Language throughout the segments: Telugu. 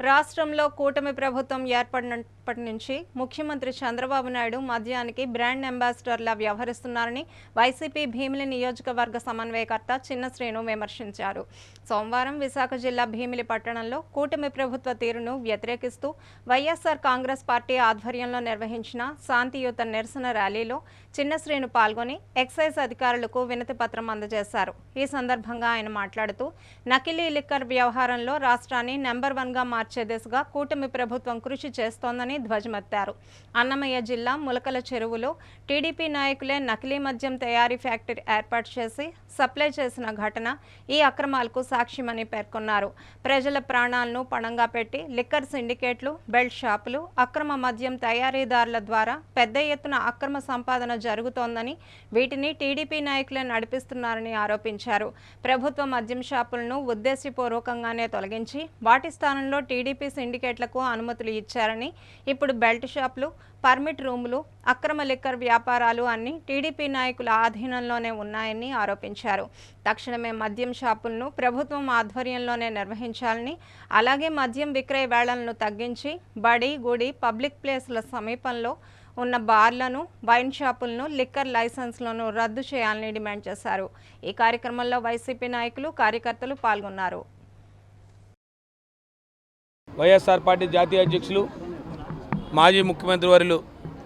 రాష్ట్రంలో కూటమి ప్రభుత్వం ఏర్పడినప్పటి నుంచి ముఖ్యమంత్రి చంద్రబాబు నాయుడు మద్యానికి బ్రాండ్ అంబాసిడర్లా వ్యవహరిస్తున్నారని వైసీపీ భీమిలి నియోజకవర్గ సమన్వయకర్త చిన్న శ్రీను విమర్శించారు. సోమవారం విశాఖ జిల్లా భీమిలి పట్టణంలో కూటమి ప్రభుత్వ తీరును వ్యతిరేకిస్తూ వైఎస్ఆర్ కాంగ్రెస్ పార్టీ ఆధ్వర్యంలో నిర్వహించిన శాంతియుత నిరసన ర్యాలీలో చిన్న శ్రీను పాల్గొని ఎక్సైజ్ అధికారులకు వినతి పత్రం అందజేశారు. ఈ సందర్భంగా ఆయన మాట్లాడుతూ నకిలీ లిక్కర్ వ్యవహారంలో రాష్ట్రాన్ని నెంబర్ 1గా మార్చే దిశగా కూటమి ప్రభుత్వం కృషి చేస్తోందని ధ్వజమెత్తారు. అన్నమయ్య జిల్లా ములకల చెరువులో టీడీపీ నాయకులే నకిలీ మద్యం తయారీ ఫ్యాక్టరీ ఏర్పాటు చేసి సప్లై చేసిన ఘటన ఈ అక్రమాలకు సాక్ష్యమని పేర్కొన్నారు. ప్రజల ప్రాణాలను పణంగా పెట్టి లిక్కర్ సిండికేట్లు, బెల్ట్ షాపులు, అక్రమ మద్యం తయారీదారుల ద్వారా పెద్ద ఎత్తున అక్రమ సంపాదన జరుగుతోందని, వీటిని టీడీపీ నాయకులే నడిపిస్తున్నారని ఆరోపించారు. ప్రభుత్వ మద్యం షాపులను ఉద్దేశపూర్వకంగానే తొలగించి వాటి స్థానంలో టీడీపీ సిండికేట్లకు అనుమతులు ఇచ్చారని, ఇప్పుడు బెల్ట్ షాపులు, పర్మిట్ రూములు, అక్రమ లిక్కర్ వ్యాపారాలు అన్ని టీడీపీ నాయకుల ఆధీనంలోనే ఉన్నాయని ఆరోపించారు. తక్షణమే మద్యం షాపులను ప్రభుత్వం ఆధ్వర్యంలోనే నిర్వహించాలని, అలాగే మద్యం విక్రయ వేళలను తగ్గించి బడి, గుడి, పబ్లిక్ ప్లేసుల సమీపంలో ఉన్న బార్లను, వైన్ షాపులను, లిక్కర్ లైసెన్స్లను రద్దు చేయాలని డిమాండ్ చేశారు. ఈ కార్యక్రమంలో వైసీపీ నాయకులు, కార్యకర్తలు పాల్గొన్నారు. వైఎస్ఆర్ పార్టీ జాతీయ అధ్యక్షులు మాజీ ముఖ్యమంత్రి వర్యులు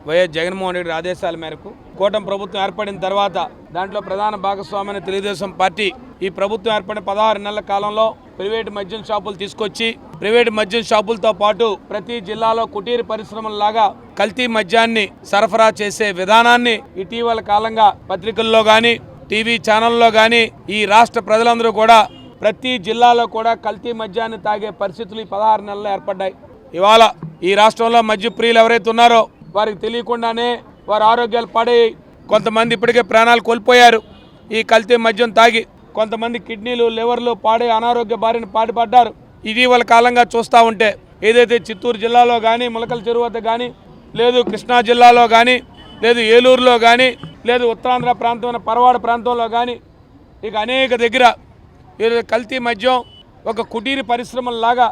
వైఎస్ జగన్మోహన్ రెడ్డి ఆదేశాల మేరకు కూటమి ప్రభుత్వం ఏర్పడిన తర్వాత దాంట్లో ప్రధాన భాగస్వామైన తెలుగుదేశం పార్టీ ఈ ప్రభుత్వం ఏర్పడిన 16 నెలల కాలంలో ప్రైవేటు మద్యం షాపులు తీసుకొచ్చి ప్రైవేటు మద్యం షాపులతో పాటు ప్రతి జిల్లాలో కుటీర పరిశ్రమలలాగా కల్తీ మద్యాన్ని సరఫరా చేసే విధానాన్ని ఇటీవల కాలంగా పత్రికల్లో కానీ టీవీ ఛానల్లో కానీ ఈ రాష్ట్ర ప్రజలందరూ కూడా ప్రతి జిల్లాలో కూడా కల్తీ మద్యాన్ని తాగే పరిస్థితులు ఈ 16 నెలల్లో ఏర్పడ్డాయి. ఇవాళ ఈ రాష్ట్రంలో మద్య ప్రియులు ఎవరైతే ఉన్నారో వారికి తెలియకుండానే వారి ఆరోగ్యాలు పాడై కొంతమంది ఇప్పటికే ప్రాణాలు కోల్పోయారు. ఈ కల్తీ మద్యం తాగి కొంతమంది కిడ్నీలు, లివర్లు పాడే అనారోగ్య బారిన పాటుపడ్డారు. ఇటీవల కాలంగా చూస్తూ ఉంటే ఏదైతే చిత్తూరు జిల్లాలో కానీ, ములకల చెరువు వద్ద కానీ, లేదు కృష్ణా జిల్లాలో కానీ, లేదు ఏలూరులో కానీ, లేదు ఉత్తరాంధ్ర ప్రాంతమైన పరవాడ ప్రాంతంలో కానీ, ఇక అనేక దగ్గర ఈరోజు కల్తీ మద్యం ఒక కుటీర పరిశ్రమలాగా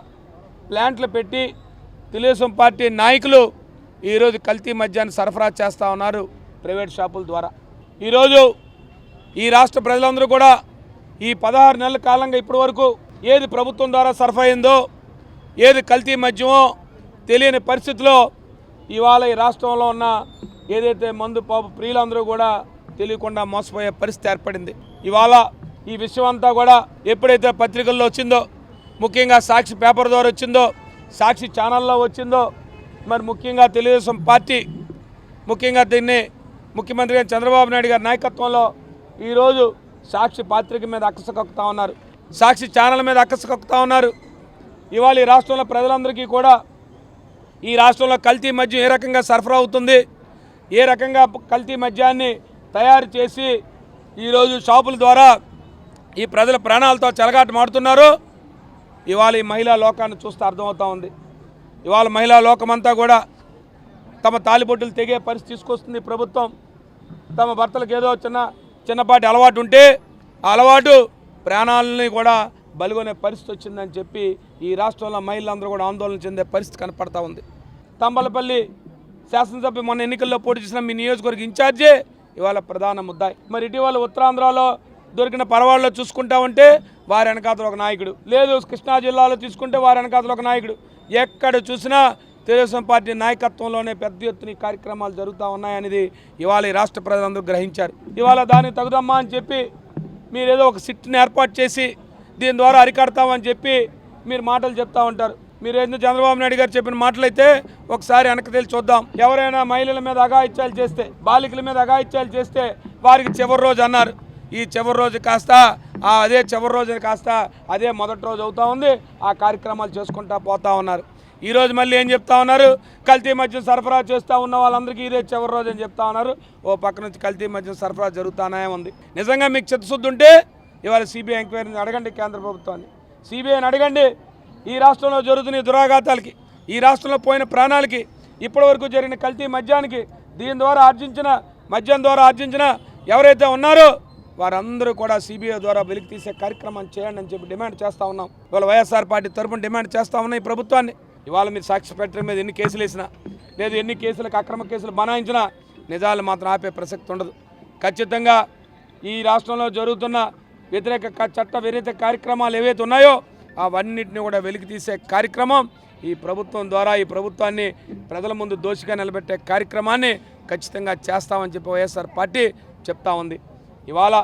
ప్లాంట్లు పెట్టి తెలుగుదేశం పార్టీ నాయకులు ఈరోజు కల్తీ మద్యాన్ని సరఫరా చేస్తూ ఉన్నారు ప్రైవేట్ షాపుల ద్వారా. ఈరోజు ఈ రాష్ట్ర ప్రజలందరూ కూడా ఈ 16 నెలల కాలంగా ఇప్పటి వరకు ఏది ప్రభుత్వం ద్వారా సరఫరా అయిందో, ఏది కల్తీ మద్యమో తెలియని పరిస్థితిలో ఇవాళ ఈ రాష్ట్రంలో ఉన్న ఏదైతే మందు పాపు ప్రియులందరూ కూడా తెలియకుండా మోసపోయే పరిస్థితి ఏర్పడింది. ఇవాళ ఈ విషయం అంతా కూడా ఎప్పుడైతే పత్రికల్లో వచ్చిందో, ముఖ్యంగా సాక్షి పేపర్ ద్వారా వచ్చిందో, సాక్షి ఛానల్లో వచ్చిందో, మరి ముఖ్యంగా తెలుగుదేశం పార్టీ ముఖ్యంగా దీన్ని ముఖ్యమంత్రి చంద్రబాబు నాయుడు గారి నాయకత్వంలో ఈరోజు సాక్షి పత్రిక మీద అక్కసకొక్కుతా ఉన్నారు, సాక్షి ఛానల్ మీద అక్కసకొక్కుతా ఉన్నారు. ఇవాళ ఈ రాష్ట్రంలో ప్రజలందరికీ కూడా ఈ రాష్ట్రంలో కల్తీ మద్యం ఏ రకంగా సరఫరా అవుతుంది, ఏ రకంగా కల్తీ మద్యాన్ని తయారు చేసి ఈరోజు షాపుల ద్వారా ఈ ప్రజల ప్రాణాలతో చెలగాటమాడుతున్నారు. ఇవాళ ఈ మహిళా లోకాన్ని చూస్తే అర్థమవుతూ ఉంది. ఇవాళ మహిళా లోకమంతా కూడా తమ తాలిబొట్టులు తెగే పరిస్థితి తీసుకొస్తుంది ప్రభుత్వం. తమ భర్తలకు ఏదో చిన్నపాటి అలవాటు ఉంటే ఆ అలవాటు ప్రాణాలని కూడా బలిగొనే పరిస్థితి వచ్చిందని చెప్పి ఈ రాష్ట్రంలో మహిళలందరూ కూడా ఆందోళన చెందే పరిస్థితి కనపడతా ఉంది. తంబలపల్లి శాసనసభ్య మొన్న ఎన్నికల్లో పోటీ చేసిన మీ నియోజకవర్గ ఇన్ఛార్జే ఇవాళ ప్రధాన ముద్దాయి. మరి ఇటీవల ఉత్తరాంధ్రలో దొరికిన పరవాడలో చూసుకుంటా ఉంటే వారి వెనకాతలు ఒక నాయకుడు, లేదు కృష్ణా జిల్లాలో తీసుకుంటే వారి వెనకాతలు ఒక నాయకుడు. ఎక్కడ చూసినా తెలుగుదేశం పార్టీ నాయకత్వంలోనే పెద్ద ఎత్తున కార్యక్రమాలు జరుగుతూ ఉన్నాయనేది ఇవాళ ఈ రాష్ట్ర ప్రజలందరూ గ్రహించారు. ఇవాళ దానికి తగుదమ్మా అని చెప్పి మీరు ఏదో ఒక సిట్ని ఏర్పాటు చేసి దీని ద్వారా అరికడతామని చెప్పి మీరు మాటలు చెప్తా ఉంటారు. మీరు ఏదో చంద్రబాబు నాయుడు గారు చెప్పిన మాటలైతే ఒకసారి వెనక్కి తెలిసి చూద్దాం. ఎవరైనా మహిళల మీద అఘాయిత్యాలు చేస్తే, బాలికల మీద అఘాయిత్యాలు చేస్తే వారికి చివరి రోజు అన్నారు. ఈ చివరి రోజు కాస్త అదే చివరి రోజుని కాస్త అదే మొదటి రోజు అవుతూ ఉంది. ఆ కార్యక్రమాలు చేసుకుంటా పోతూ ఉన్నారు. ఈరోజు మళ్ళీ ఏం చెప్తా ఉన్నారు, కల్తీ మద్యం సరఫరా చేస్తూ ఉన్న వాళ్ళందరికీ ఇదే చివరి రోజు అని చెప్తా ఉన్నారు. ఓ పక్క నుంచి కల్తీ మద్యం సరఫరా జరుగుతానే ఉంది. నిజంగా మీకు చిత్తశుద్ధి ఉంటే ఇవాళ సిబిఐ ఎంక్వైరీని అడగండి, కేంద్ర ప్రభుత్వాన్ని సిబిఐని అడగండి. ఈ రాష్ట్రంలో జరుగుతున్న దురాఘాతాలకి, ఈ రాష్ట్రంలో పోయిన ప్రాణాలకి, ఇప్పటి వరకు జరిగిన కల్తీ మద్యానికి, దీని ద్వారా మద్యం ద్వారా ఆర్జించిన ఎవరైతే ఉన్నారో వారందరూ కూడా సిబిఐ ద్వారా వెలికి తీసే కార్యక్రమం చేయండి అని చెప్పి డిమాండ్ చేస్తూ ఉన్నాం. ఇవాళ వైఎస్ఆర్ పార్టీ తరఫున డిమాండ్ చేస్తూ ఉన్నాం ఈ ప్రభుత్వాన్ని. ఇవాళ మీరు సాక్షి పెట్టడం మీద ఎన్ని కేసులు వేసినా, లేదు ఎన్ని కేసులకు అక్రమ కేసులు బనాయించినా నిజాలు మాత్రం ఆపే ప్రసక్తి ఉండదు. ఖచ్చితంగా ఈ రాష్ట్రంలో జరుగుతున్న చట్ట వ్యతిరేక కార్యక్రమాలు ఏవైతే ఉన్నాయో అవన్నిటిని కూడా వెలికి తీసే కార్యక్రమం ఈ ప్రభుత్వం ద్వారా, ఈ ప్రభుత్వాన్ని ప్రజల ముందు దోషిగా నిలబెట్టే కార్యక్రమాన్ని ఖచ్చితంగా చేస్తామని చెప్పి వైఎస్ఆర్ పార్టీ చెప్తా ఉంది. ఇవాళ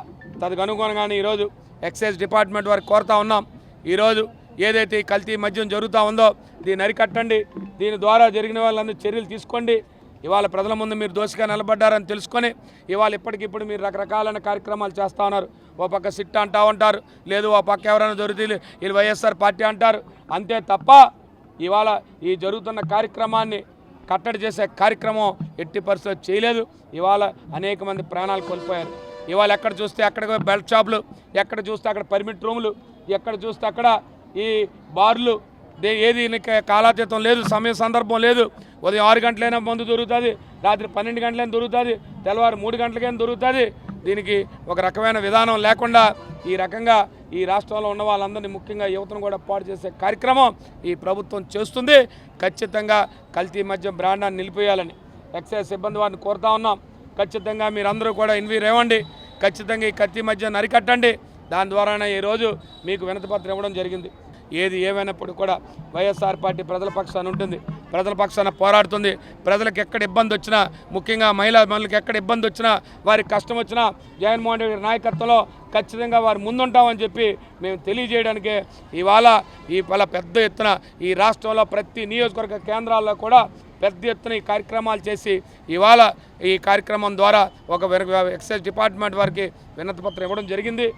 తదనుగుణంగానే ఈరోజు ఎక్సైజ్ డిపార్ట్మెంట్ వారికి కోరుతా ఉన్నాం. ఈరోజు ఏదైతే ఈ కల్తీ మద్యం జరుగుతూ ఉందో దీన్ని అరికట్టండి, దీని ద్వారా జరిగిన వాళ్ళందరూ చర్యలు తీసుకోండి. ఇవాళ ప్రజల ముందు మీరు దోషిగా నిలబడ్డారని తెలుసుకొని ఇవాళ ఇప్పటికిప్పుడు మీరు రకరకాలైన కార్యక్రమాలు చేస్తూ ఉన్నారు. ఓ పక్క సిట్ అంటూ ఉంటారు, లేదు ఓ పక్క ఎవరైనా దొరికితే వీళ్ళు వైఎస్ఆర్ పార్టీ అంటారు. అంతే తప్ప ఇవాళ ఈ జరుగుతున్న కార్యక్రమాన్ని కట్టడి చేసే కార్యక్రమం ఎట్టి పరిస్థితుల్లో చేయలేదు. ఇవాళ అనేక మంది ప్రాణాలు కోల్పోయారు. ఇవాళ ఎక్కడ చూస్తే అక్కడ బెల్ట్ షాపులు, ఎక్కడ చూస్తే అక్కడ పర్మిట్ రూములు, ఎక్కడ చూస్తే అక్కడ ఈ బార్లు, ఏది కాలాతీతం లేదు, సమయ సందర్భం లేదు. ఉదయం 6 గంటలైనా మందు దొరుకుతుంది, రాత్రి 12 గంటలైనా దొరుకుతుంది, తెల్లవారు 3 గంటలకైనా దొరుకుతుంది. దీనికి ఒక రకమైన విధానం లేకుండా ఈ రకంగా ఈ రాష్ట్రంలో ఉన్న వాళ్ళందరినీ ముఖ్యంగా యువతను కూడా పాడు చేసే కార్యక్రమం ఈ ప్రభుత్వం చేస్తుంది. ఖచ్చితంగా కల్తీ మద్యం బ్రాండాన్ని నిలిపేయాలని ఎక్సైజ్ సిబ్బంది వారిని కోరుతా ఉన్నాం. ఖచ్చితంగా మీరందరూ కూడా ఇన్వీర్ ఇవ్వండి, ఖచ్చితంగా ఈ కల్తీ మద్యాన్ని అరికట్టండి. దాని ద్వారానే ఈరోజు మీకు వినతిపత్రం ఇవ్వడం జరిగింది. ఏది ఏమైనప్పుడు కూడా వైఎస్ఆర్ పార్టీ ప్రజల పక్షాన ఉంటుంది, ప్రజల పక్షాన పోరాడుతుంది. ప్రజలకు ఎక్కడ ఇబ్బంది వచ్చినా, ముఖ్యంగా మహిళలకు ఎక్కడ ఇబ్బంది వచ్చినా, వారికి కష్టం వచ్చినా జగన్మోహన్ రెడ్డి నాయకత్వంలో ఖచ్చితంగా వారు ముందుంటామని చెప్పి మేము తెలియజేయడానికే ఇవాళ పెద్ద ఎత్తున ఈ రాష్ట్రంలో ప్రతి నియోజకవర్గ కేంద్రాల్లో కూడా పెద్ద ఎత్తున ఈ కార్యక్రమాలు చేసి ఇవాళ ఈ కార్యక్రమం ద్వారా ఒక ఎక్సైజ్ డిపార్ట్మెంట్ వారికి వినతిపత్రం ఇవ్వడం జరిగింది.